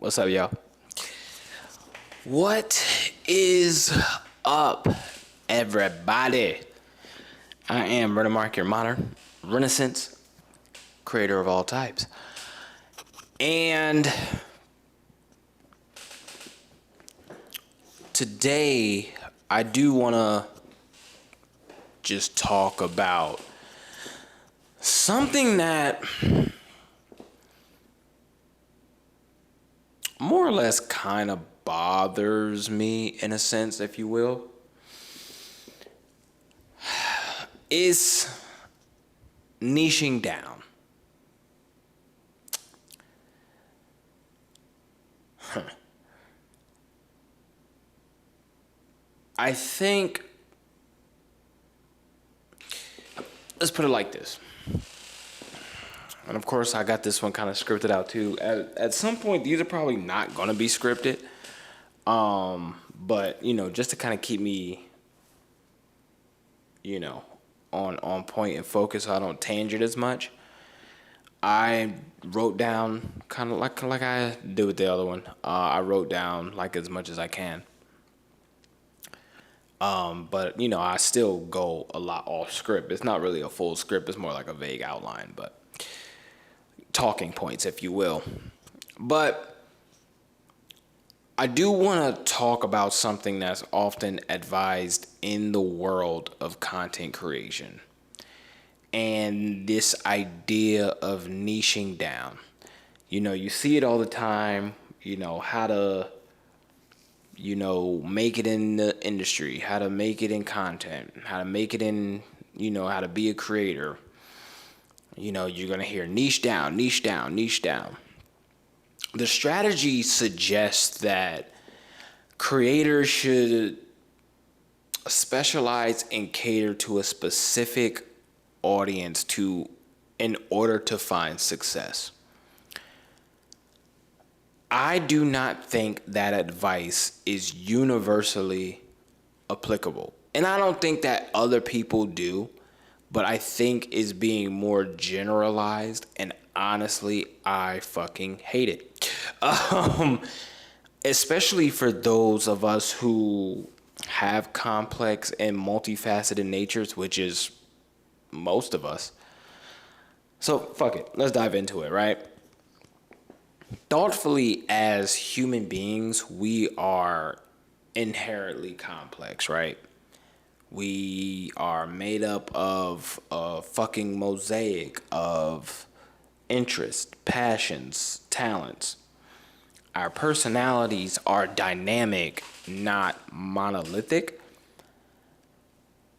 What's up, y'all? What is up, everybody? I am RenaMarq, your modern Renaissance creator of all types. And today, I do want to just talk about something that more or less kind of bothers me, in a sense, if you will, is niching down. I think, let's put it like this. And of course, I got this one kind of scripted out too. At some point, these are probably not going to be scripted. But, just to kind of keep me, on point and focus so I don't tangent as much, I wrote down kind of like I did with the other one. I wrote down like as much as I can. But I still go a lot off script. It's not really a full script. It's more like a vague outline, but talking points, if you will. But I do want to talk about something that's often advised in the world of content creation. And this idea of niching down. You see it all the time, how to, make it in the industry, how to make it in content, how to make it in, how to be a creator. You're going to hear niche down, niche down, niche down. The strategy suggests that creators should specialize and cater to a specific audience in order to find success. I do not think that advice is universally applicable. And I don't think that other people do, but I think is being more generalized, and honestly, I fucking hate it. Especially for those of us who have complex and multifaceted natures, which is most of us. So fuck it, let's dive into it, right? Thoughtfully, as human beings, we are inherently complex, right? We are made up of a fucking mosaic of interests, passions, talents. Our personalities are dynamic, not monolithic.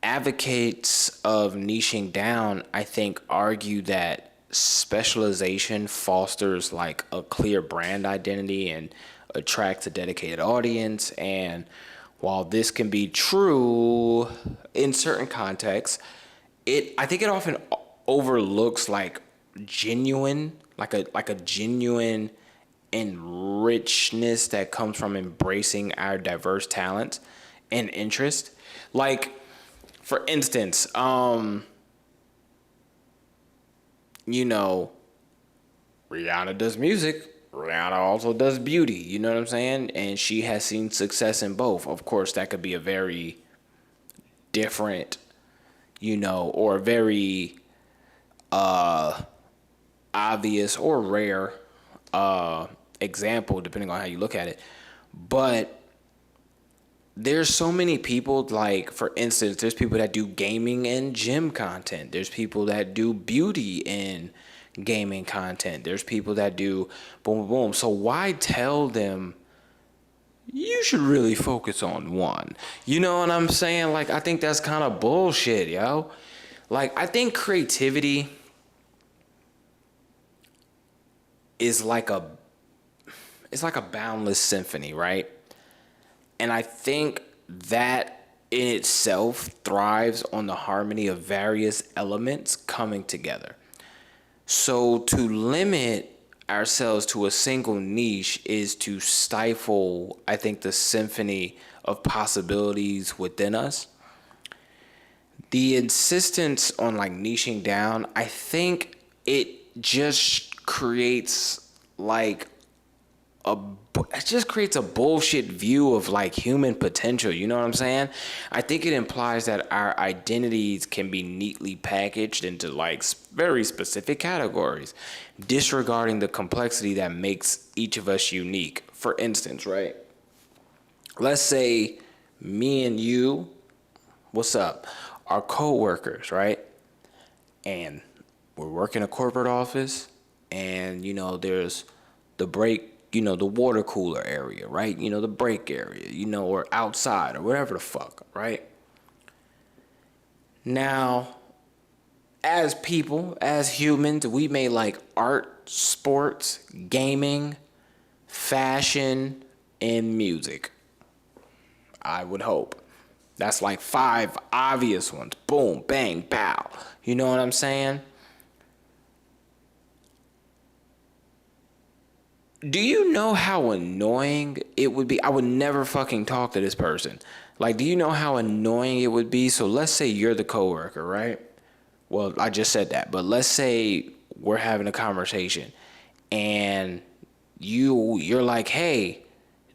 Advocates of niching down, I think, argue that specialization fosters like a clear brand identity and attracts a dedicated audience. And while this can be true in certain contexts, I think it often overlooks like genuine, like a genuine enrichness that comes from embracing our diverse talents and interest. Like, for instance, Rihanna does music. Rihanna also does beauty. You know what I'm saying? And she has seen success in both. Of course, that could be a very different, or very obvious or rare example, depending on how you look at it. But there's so many people, like, for instance, there's people that do gaming and gym content. There's people that do beauty and gaming content. There's people that do boom, boom, boom. So why tell them you should really focus on one? You know what I'm saying? Like, I think that's kind of bullshit, yo. Like, I think creativity is like a boundless symphony, right? And I think that in itself thrives on the harmony of various elements coming together. So to limit ourselves to a single niche is to stifle, I think, the symphony of possibilities within us. The insistence on like niching down, I think it just creates like it just creates a bullshit view of like human potential. You know what I'm saying? I think it implies that our identities can be neatly packaged into like very specific categories, disregarding the complexity that makes each of us unique. For instance, right? Let's say me and you, what's up, are co-workers, right? And we're working a corporate office, and there's the break, the water cooler area, right? The break area, or outside or whatever the fuck, right? Now, as people, as humans, we may like art, sports, gaming, fashion, and music. I would hope. That's like 5 obvious ones. Boom, bang, pow. You know what I'm saying? Do you know how annoying it would be? I would never fucking talk to this person. Like, do you know how annoying it would be? So let's say you're the coworker, right? Well, I just said that, but let's say we're having a conversation and you're like, "Hey,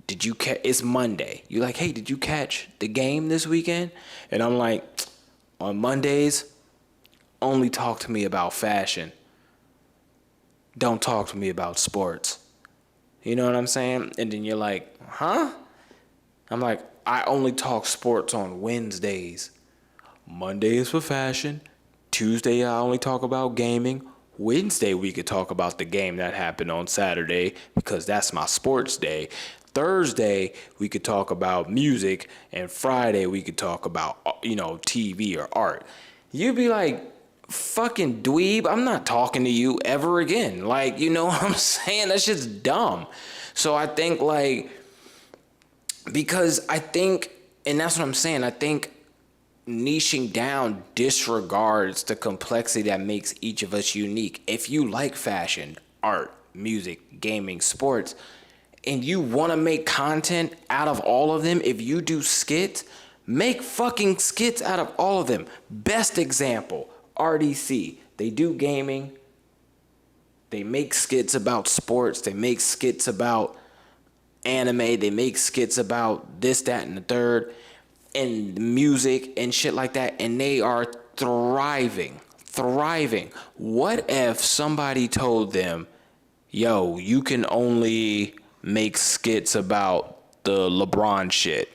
did you catch, it's Monday. You're like, "Hey, did you catch the game this weekend?" And I'm like, "On Mondays, only talk to me about fashion. Don't talk to me about sports." You know what I'm saying? And then you're like, "Huh?" I'm like, "I only talk sports on Wednesdays. Monday is for fashion. Tuesday, I only talk about gaming. Wednesday, we could talk about the game that happened on Saturday because that's my sports day. Thursday, we could talk about music. And Friday, we could talk about, TV or art." You'd be like, "Fucking dweeb, I'm not talking to you ever again." Like, you know what I'm saying? That's just dumb. So I think, like, because I think, and that's what I'm saying, I think niching down disregards the complexity that makes each of us unique. If you like fashion, art, music, gaming, sports, and you want to make content out of all of them, if you do skits, make fucking skits out of all of them. Best example, RDC. They do gaming. They make skits about sports. They make skits about anime. They make skits about this, that, and the third, and music and shit like that. And they are thriving. Thriving. What if somebody told them, "Yo, you can only make skits about the LeBron shit"?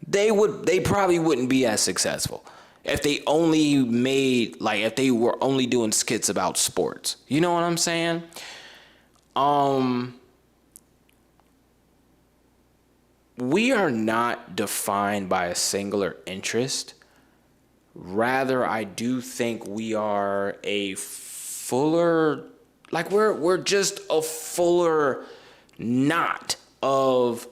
They probably wouldn't be as successful if they only made, like, if they were only doing skits about sports. You know what I'm saying? We are not defined by a singular interest. Rather, I do think we are a fuller, like, we're just a fuller knot of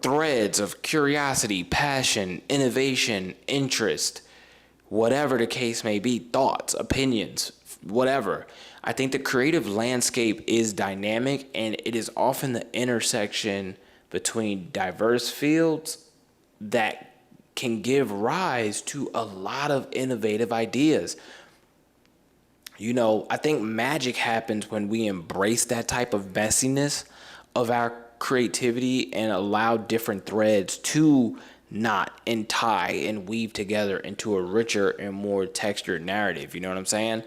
threads of curiosity, passion, innovation, interest, whatever the case may be, thoughts, opinions, whatever. I think the creative landscape is dynamic, and it is often the intersection between diverse fields that can give rise to a lot of innovative ideas. I think magic happens when we embrace that type of messiness of our creativity and allow different threads to knot and tie and weave together into a richer and more textured narrative. You know what I'm saying?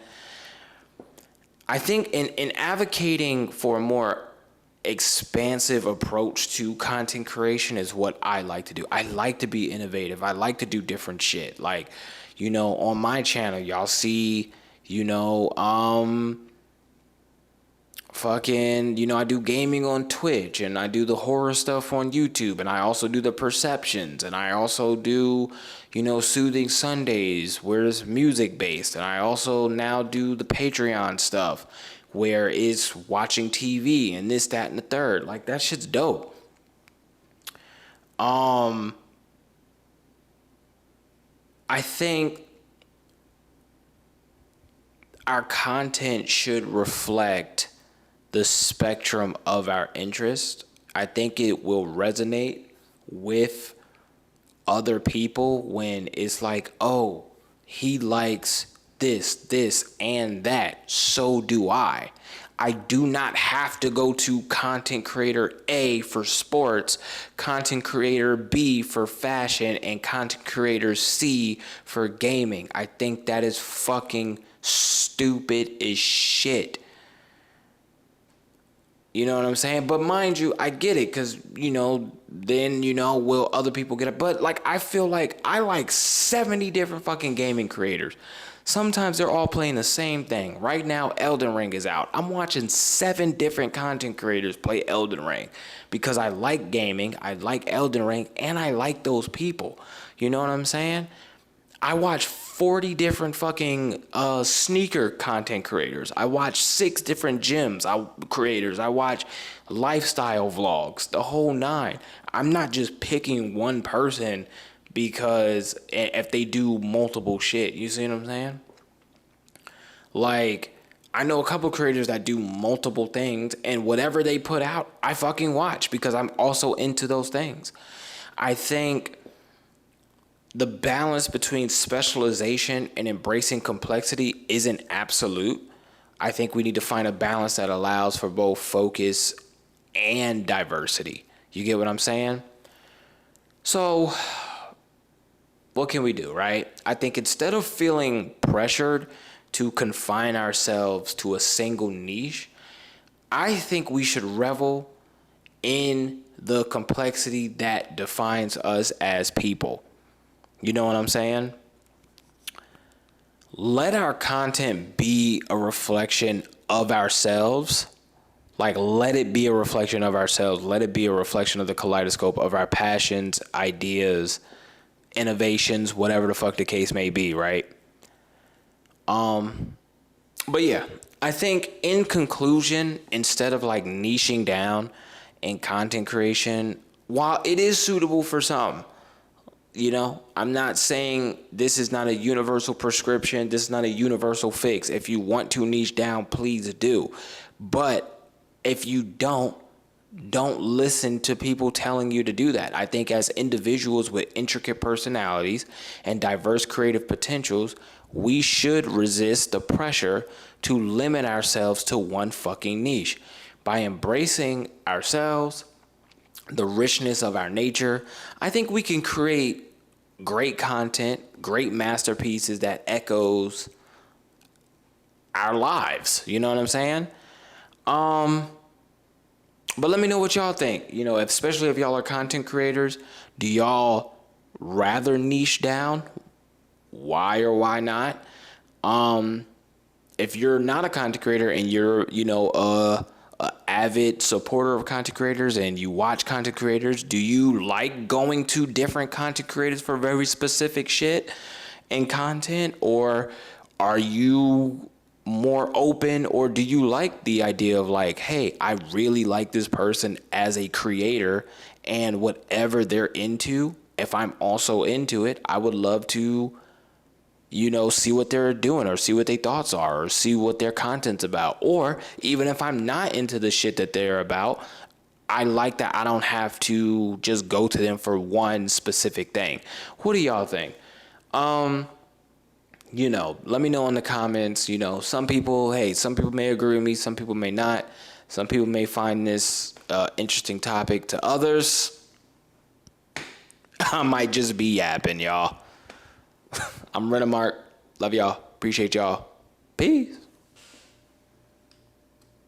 I think in advocating for a more expansive approach to content creation is what I like to do. I like to be innovative. I like to do different shit. Like, on my channel, y'all see, I do gaming on Twitch, and I do the horror stuff on YouTube, and I also do the perceptions, and I also do, Soothing Sundays, where it's music based, and I also now do the Patreon stuff, where it's watching TV and this, that, and the third. Like, that shit's dope. I think our content should reflect the spectrum of our interest. I think it will resonate with other people when it's like, "Oh, he likes this, and that. So do I." I do not have to go to content creator A for sports, content creator B for fashion, and content creator C for gaming. I think that is fucking stupid as shit. You know what I'm saying? But mind you, I get it, because, then, will other people get it? But, like, I feel like I like 70 different fucking gaming creators. Sometimes they're all playing the same thing. Right now, Elden Ring is out. I'm watching 7 different content creators play Elden Ring because I like gaming, I like Elden Ring, and I like those people. You know what I'm saying? I watch 40 different fucking sneaker content creators. I watch 6 different creators. I watch lifestyle vlogs, the whole 9. I'm not just picking one person because if they do multiple shit, you see what I'm saying? Like, I know a couple creators that do multiple things, and whatever they put out, I fucking watch because I'm also into those things. I think the balance between specialization and embracing complexity isn't absolute. I think we need to find a balance that allows for both focus and diversity. You get what I'm saying? So, what can we do, right? I think instead of feeling pressured to confine ourselves to a single niche, I think we should revel in the complexity that defines us as people. You know what I'm saying? Let our content be a reflection of ourselves. Like, let it be a reflection of ourselves. Let it be a reflection of the kaleidoscope of our passions, ideas, innovations, whatever the fuck the case may be, right? But yeah, I think in conclusion, instead of like niching down in content creation, while it is suitable for some, I'm not saying this is not a universal prescription. This is not a universal fix. If you want to niche down, please do. But if you don't listen to people telling you to do that. I think as individuals with intricate personalities and diverse creative potentials, we should resist the pressure to limit ourselves to one fucking niche. By embracing ourselves, the richness of our nature, I think we can create great content, great masterpieces that echoes our lives. You know what I'm saying? But let me know what y'all think. Especially if y'all are content creators, do y'all rather niche down? Why or why not? If you're not a content creator and you're, a avid supporter of content creators and you watch content creators, do you like going to different content creators for very specific shit and content? Or are you more open, or do you like the idea of like, hey, I really like this person as a creator, and whatever they're into, if I'm also into it, I would love to see what they're doing, or see what their thoughts are, or see what their content's about. Or even if I'm not into the shit that they're about, I like that I don't have to just go to them for one specific thing. What do y'all think? Let me know in the comments. Some people may agree with me, some people may not. Some people may find this interesting topic. To others, I might just be yapping, y'all. I'm RenaMarq. Love y'all. Appreciate y'all. Peace.